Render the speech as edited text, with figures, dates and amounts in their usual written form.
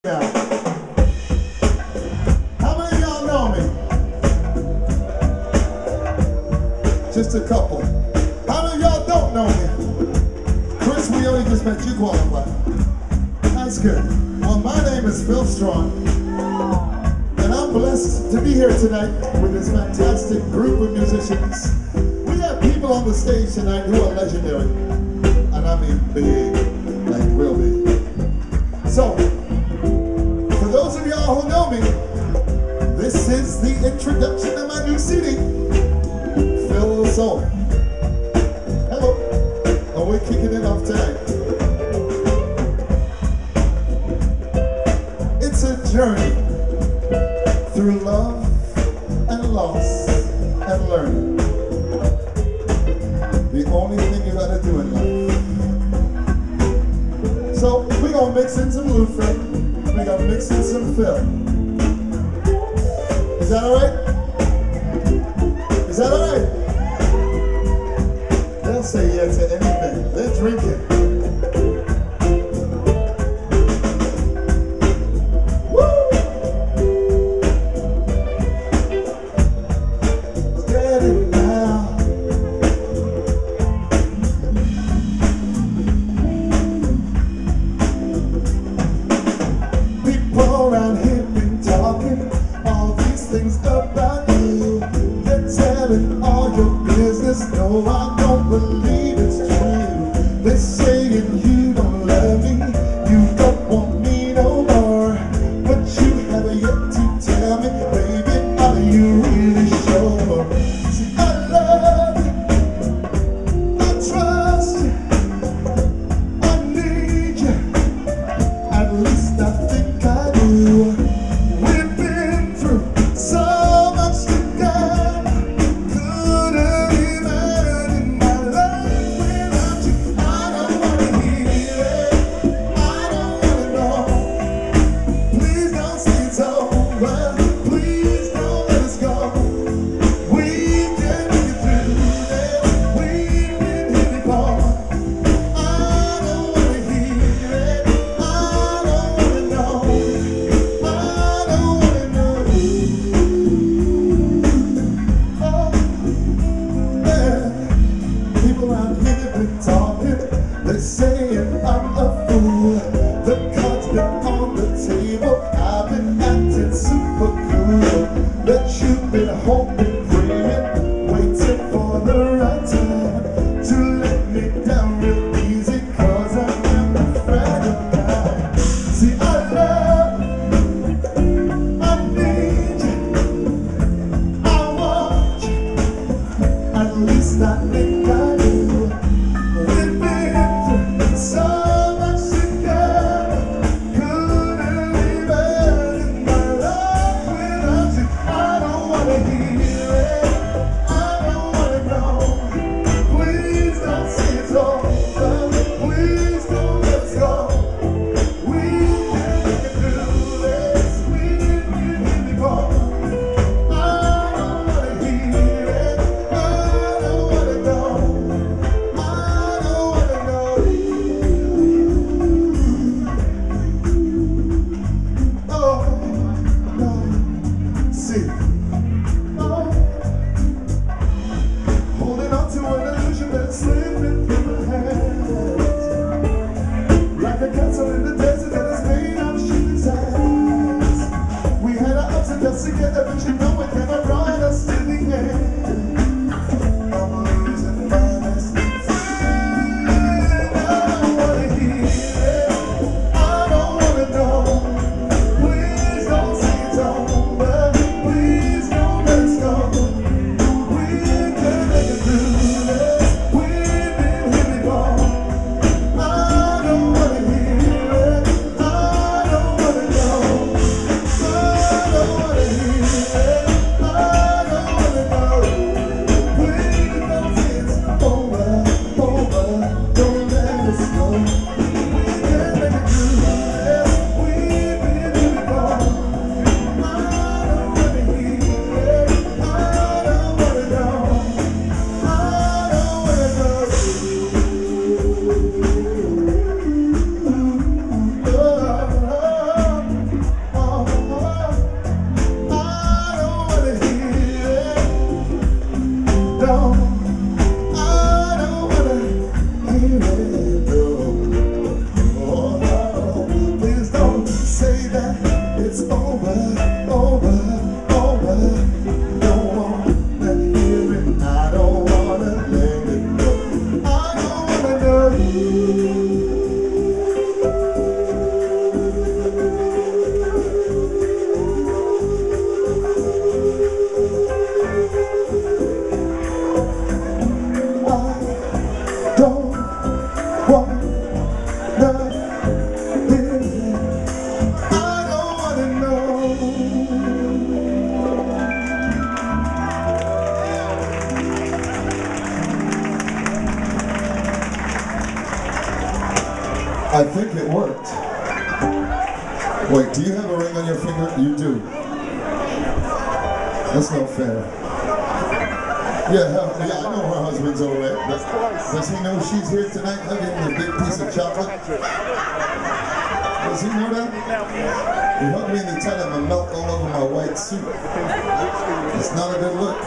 Now, how many of y'all know me? Just a couple. How many of y'all don't know me? Chris, we only just met you qualified. That's good. Well, my name is Straughan, and I'm blessed to be here tonight with this fantastic group of musicians. We have people on the stage tonight who are legendary, and I mean big, like real big. So, for those of y'all who know me, this is the introduction to my new CD, Feel the Soul. Hello, and we're kicking it off tonight. It's a journey through love and loss and learning. The only thing you gotta do in life. So we're gonna mix in some Luther, we're gonna mix in some Phil. Is that alright? Is that alright? They'll say yeah to anything. They're drinking. No, I don't believe it's true. They're saying you don't love me, you don't want me no more. But you have yet to tell me, baby, are you really sure? See, I love you, I trust you, I need you, at least I think I do. We've been through so much together. They're saying I'm a fool. The cards been on the table. I've been acting super cool. That you've been hoping, praying, waiting for the right time to let me down real easy, cause I am a fragile. See, I love you, I need you, I want you, at least I think I do. So much together, couldn't leave it in my life without you. I don't wanna hear it, I don't wanna know. Please don't say it's over, please don't let us go. We can make it through this, we've been here before. I don't wanna hear it, I don't wanna know. I don't wanna know. Holding on to an illusion that's slipping through my hands, like a castle in the desert that is made of shooting sands. We had our ups and downs together, but you know it never brought us to the end. I'm losing my best friend. I don't wanna hear it, I don't wanna know. Please don't say it's over, please don't let us go. I I think it worked. Wait, do you have a ring on your finger? You do. That's no fair. Yeah, I know her husband's over there. Does he know she's here tonight hugging a big piece of chocolate? Does he know that? He hugged me and he tried to melt all over my white suit. It's not a good look.